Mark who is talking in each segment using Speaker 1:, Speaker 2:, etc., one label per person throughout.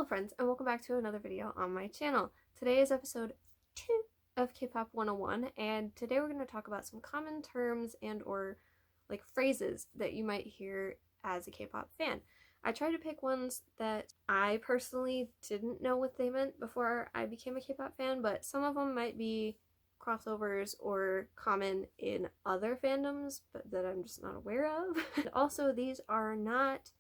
Speaker 1: Hello friends, and welcome back to another video on my channel. Today is episode 2 of K-Pop 101, and today we're going to talk about some common terms and or like phrases that you might hear as a K-pop fan. I tried to pick ones that I personally didn't know what they meant before I became a K-pop fan, but some of them might be crossovers or common in other fandoms, but that I'm just not aware of. And also, these are not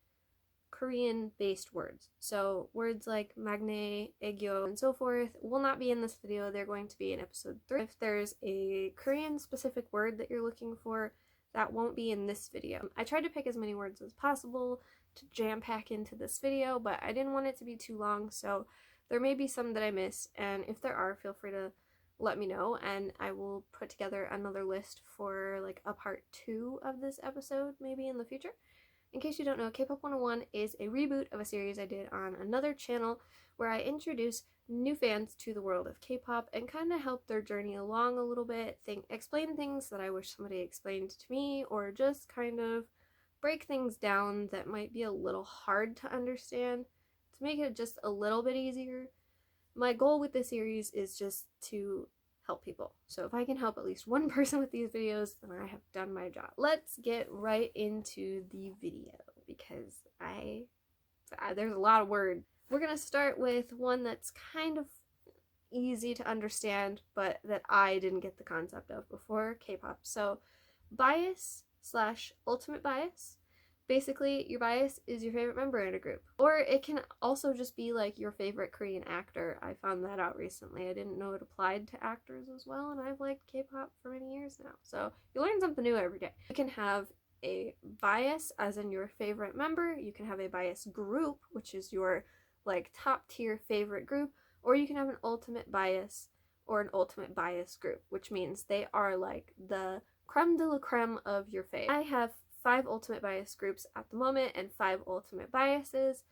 Speaker 1: Korean-based words. So words like magne, aegyo, and so forth will not be in this video. They're going to be in episode 3. If there's a Korean-specific word that you're looking for, that won't be in this video. I tried to pick as many words as possible to jam-pack into this video, but I didn't want it to be too long, so there may be some that I miss, and if there are, feel free to let me know, and I will put together another list for like a part 2 of this episode maybe in the future. In case you don't know, K-Pop 101 is a reboot of a series I did on another channel where I introduce new fans to the world of K-pop and kind of help their journey along a little bit, explain things that I wish somebody explained to me, or just kind of break things down that might be a little hard to understand to make it just a little bit easier. My goal with this series is just to help people. So if I can help at least one person with these videos, then I have done my job. Let's get right into the video because there's a lot of words. We're gonna start with one that's kind of easy to understand, but that I didn't get the concept of before K-pop. So bias / ultimate bias. Basically, your bias is your favorite member in a group. Or it can also just be like your favorite Korean actor. I found that out recently. I didn't know it applied to actors as well, and I've liked K-pop for many years now. So you learn something new every day. You can have a bias, as in your favorite member. You can have a bias group, which is your like top tier favorite group. Or you can have an ultimate bias or an ultimate bias group, which means they are like the creme de la creme of your fave. I have 5 ultimate bias groups at the moment and 5 ultimate biases,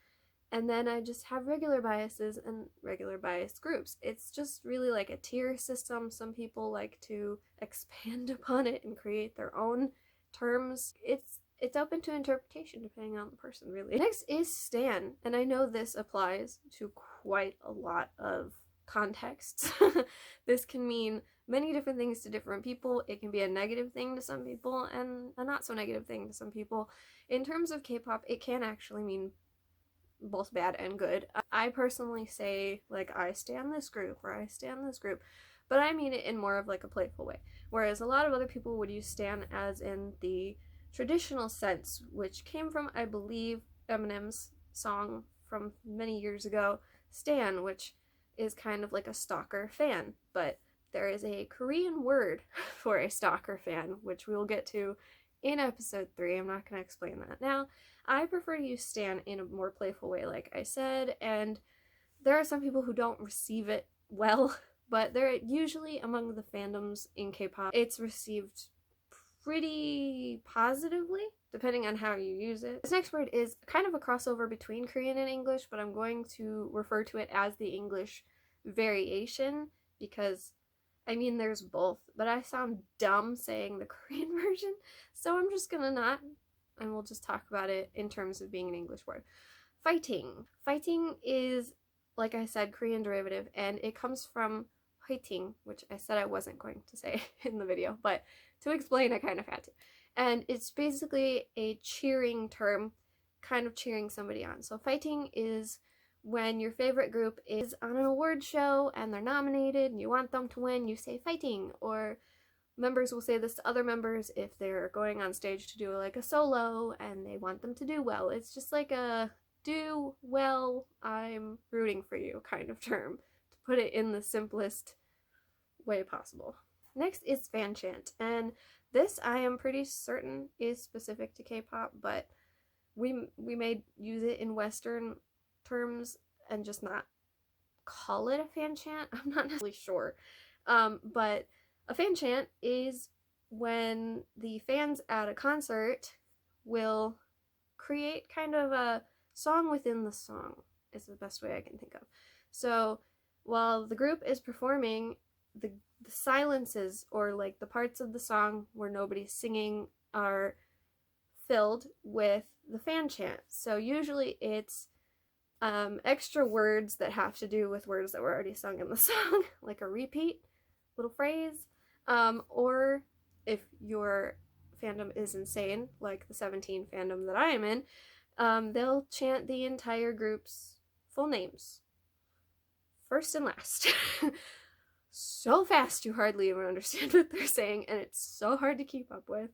Speaker 1: and then I just have regular biases and regular bias groups. It's just really like a tier system. Some people like to expand upon it and create their own terms. It's open to interpretation depending on the person, really. Next is stan, and I know this applies to quite a lot of contexts. This can mean many different things to different people. It can be a negative thing to some people and a not so negative thing to some people. In terms of K-pop, it can actually mean both bad and good. I personally say like I stan this group or I stan this group, but I mean it in more of like a playful way. Whereas a lot of other people would use stan as in the traditional sense, which came from, I believe, Eminem's song from many years ago, Stan, which is kind of like a stalker fan, but there is a Korean word for a stalker fan, which we will get to in episode 3. I'm not going to explain that now. I prefer to use stan in a more playful way, like I said, and there are some people who don't receive it well, but they're usually among the fandoms in K-pop. It's received pretty positively, depending on how you use it. This next word is kind of a crossover between Korean and English, but I'm going to refer to it as the English variation because I mean, there's both, but I sound dumb saying the Korean version, so I'm just gonna not, and we'll just talk about it in terms of being an English word. Fighting. Fighting is, like I said, Korean derivative, and it comes from fighting, which I said I wasn't going to say in the video, but to explain, I kind of had to. And it's basically a cheering term, kind of cheering somebody on. So fighting is when your favorite group is on an award show and they're nominated and you want them to win, you say fighting. Or members will say this to other members if they're going on stage to do like a solo and they want them to do well. It's just like a do well, I'm rooting for you kind of term, to put it in the simplest way possible. Next is fan chant, and this I am pretty certain is specific to K-pop, but we may use it in Western terms and just not call it a fan chant. I'm not necessarily sure. But a fan chant is when the fans at a concert will create kind of a song within the song, is the best way I can think of. So while the group is performing, the silences or like the parts of the song where nobody's singing are filled with the fan chant. So usually it's extra words that have to do with words that were already sung in the song, like a repeat little phrase, or if your fandom is insane, like the 17 fandom that I am in, they'll chant the entire group's full names, first and last. So fast you hardly even understand what they're saying, and it's so hard to keep up with.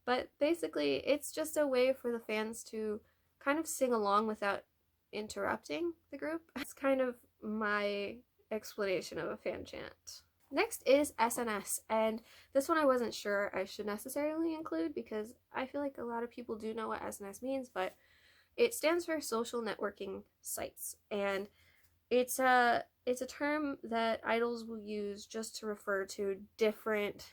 Speaker 1: But basically, it's just a way for the fans to kind of sing along without interrupting the group. That's kind of my explanation of a fan chant. Next is SNS, and this one I wasn't sure I should necessarily include because I feel like a lot of people do know what SNS means, but it stands for social networking sites, and it's a term that idols will use just to refer to different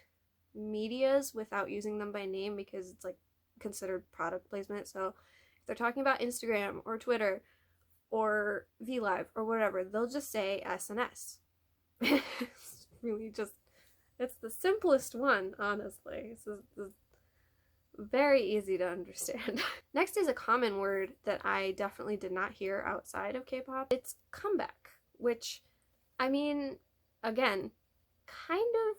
Speaker 1: medias without using them by name because it's like considered product placement. So if they're talking about Instagram or Twitter or VLive or whatever, they'll just say SNS. It's really just, it's the simplest one, honestly. This is very easy to understand. Next is a common word that I definitely did not hear outside of K-pop. It's comeback, which, I mean, again, kind of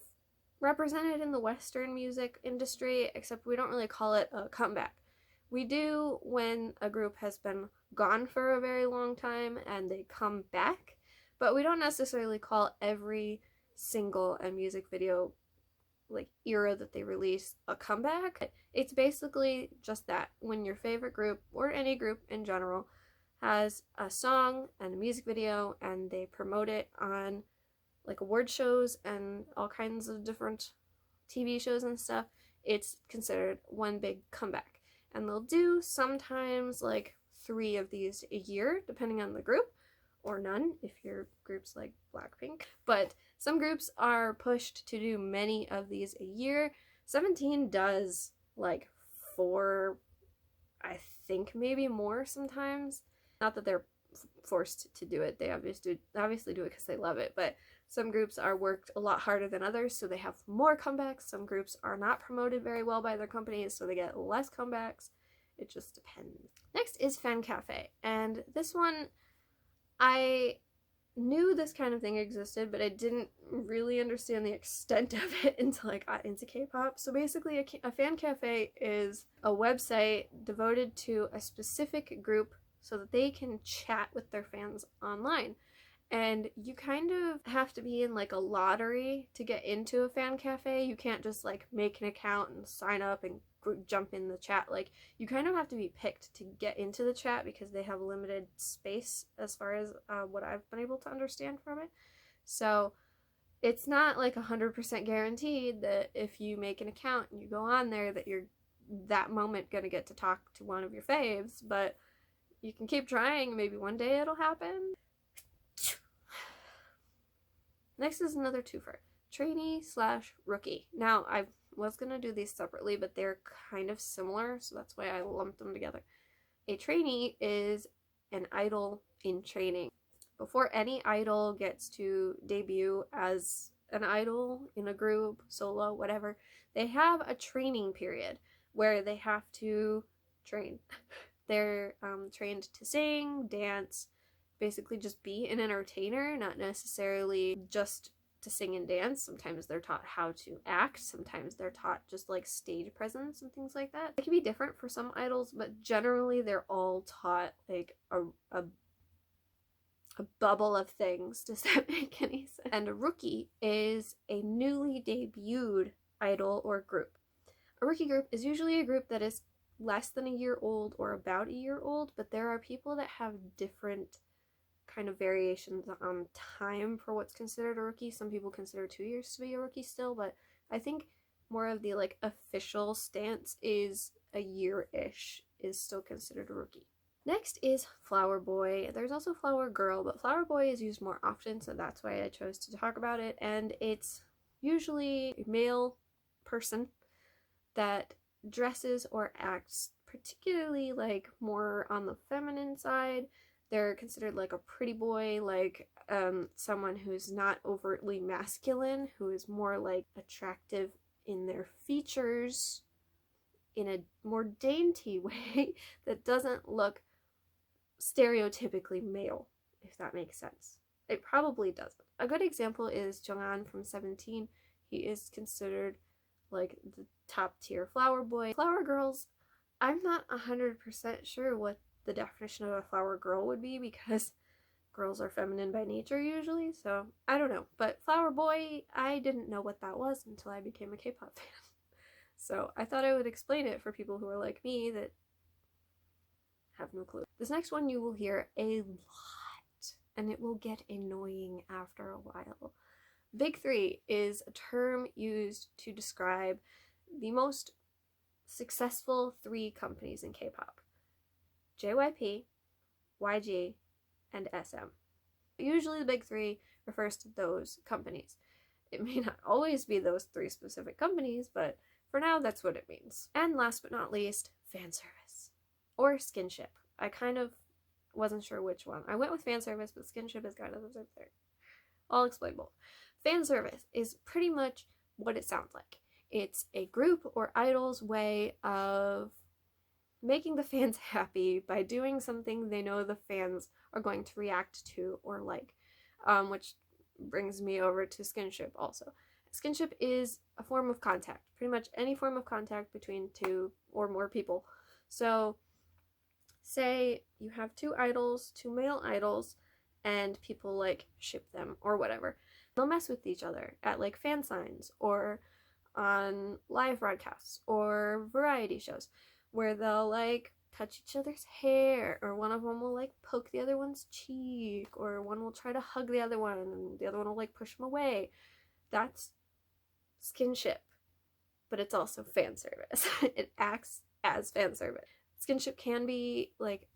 Speaker 1: represented in the Western music industry, except we don't really call it a comeback. We do when a group has been gone for a very long time and they come back, but we don't necessarily call every single and music video like era that they release a comeback. It's basically just that, when your favorite group or any group in general has a song and a music video and they promote it on like award shows and all kinds of different TV shows and stuff, it's considered one big comeback. And they'll do sometimes like 3 of these a year depending on the group, or none if your group's like Blackpink. But some groups are pushed to do many of these a year. 17 does like 4, I think maybe more sometimes. Not that they're forced to do it, they obviously do it because they love it, but some groups are worked a lot harder than others, so they have more comebacks. Some groups are not promoted very well by their companies, so they get less comebacks. It just depends. Next is Fan Cafe, and this one, I knew this kind of thing existed, but I didn't really understand the extent of it until I got into K-pop. So basically, a fan cafe is a website devoted to a specific group so that they can chat with their fans online. And you kind of have to be in like a lottery to get into a fan cafe. You can't just like make an account and sign up and jump in the chat. Like, you kind of have to be picked to get into the chat because they have limited space as far as what I've been able to understand from it. So it's not like 100% guaranteed that if you make an account and you go on there that you're that moment gonna get to talk to one of your faves, but you can keep trying. Maybe one day it'll happen. Next is another twofer. Trainee/Rookie. Now, I was going to do these separately, but they're kind of similar, so that's why I lumped them together. A trainee is an idol in training. Before any idol gets to debut as an idol in a group, solo, whatever, they have a training period where they have to train. They're trained to sing, dance, basically just be an entertainer, not necessarily just to sing and dance. Sometimes they're taught how to act, sometimes they're taught just like stage presence and things like that. It can be different for some idols, but generally they're all taught like a bubble of things. Does that make any sense? And a rookie is a newly debuted idol or group. A rookie group is usually a group that is less than a year old or about a year old, but there are people that have different kind of variations on time for what's considered a rookie. Some people consider 2 years to be a rookie still, but I think more of the like official stance is a year-ish is still considered a rookie. Next is Flower Boy. There's also Flower Girl, but Flower Boy is used more often, so that's why I chose to talk about it. And it's usually a male person that dresses or acts particularly like more on the feminine side. They're considered like a pretty boy, like someone who's not overtly masculine, who is more like attractive in their features in a more dainty way that doesn't look stereotypically male, if that makes sense. It probably doesn't. A good example is Jonghan from 17. He is considered like the top tier flower boy. Flower girls, I'm not 100% sure what the definition of a flower girl would be, because girls are feminine by nature usually, so I don't know. But flower boy, I didn't know what that was until I became a K-pop fan. So I thought I would explain it for people who are like me that have no clue. This next one you will hear a lot, and it will get annoying after a while. Big Three is a term used to describe the most successful 3 companies in K-pop: JYP, YG, and SM. Usually the Big Three refers to those companies. It may not always be those 3 specific companies, but for now that's what it means. And last but not least, fan service or skinship. I kind of wasn't sure which one. I went with fan service, but skinship is kind of the same thing. I'll explain both. Fan service is pretty much what it sounds like. It's a group or idol's way of making the fans happy by doing something they know the fans are going to react to or like, which brings me over to skinship also. Skinship is a form of contact, pretty much any form of contact between 2 or more people. So say you have 2 idols, 2 male idols, and people like ship them or whatever. They'll mess with each other at like fan signs or on live broadcasts or variety shows, where they'll like touch each other's hair, or one of them will like poke the other one's cheek, or one will try to hug the other one and the other one will like push them away. That's skinship, but it's also fan service. It acts as fan service. Skinship can be like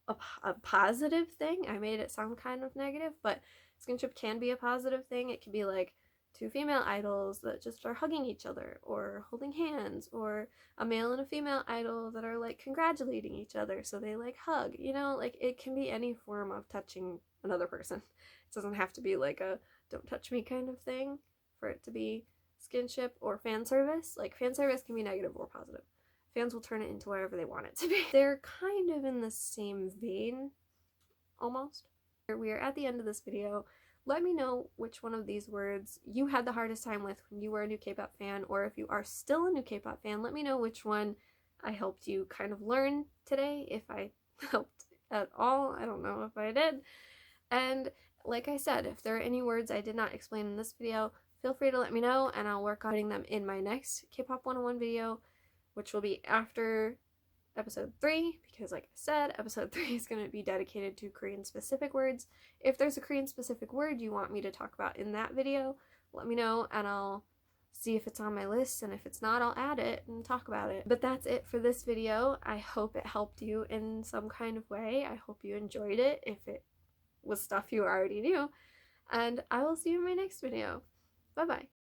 Speaker 1: a positive thing. I made it sound kind of negative, but skinship can be a positive thing. It can be like 2 female idols that just are hugging each other or holding hands, or a male and a female idol that are like congratulating each other, so they like hug, you know, like it can be any form of touching another person. It doesn't have to be like a don't touch me kind of thing for it to be skinship or fan service. Like fan service can be negative or positive. Fans will turn it into whatever they want it to be. They're kind of in the same vein, almost. We are at the end of this video. Let me know which one of these words you had the hardest time with when you were a new K-pop fan, or if you are still a new K-pop fan, let me know which one I helped you kind of learn today, if I helped at all. I don't know if I did. And like I said, if there are any words I did not explain in this video, feel free to let me know, and I'll work on putting them in my next K-pop 101 video, which will be after episode 3, because like I said, episode 3 is going to be dedicated to Korean specific words. If there's a Korean specific word you want me to talk about in that video, let me know and I'll see if it's on my list, and if it's not, I'll add it and talk about it. But that's it for this video. I hope it helped you in some kind of way. I hope you enjoyed it, if it was stuff you already knew, and I will see you in my next video. Bye bye.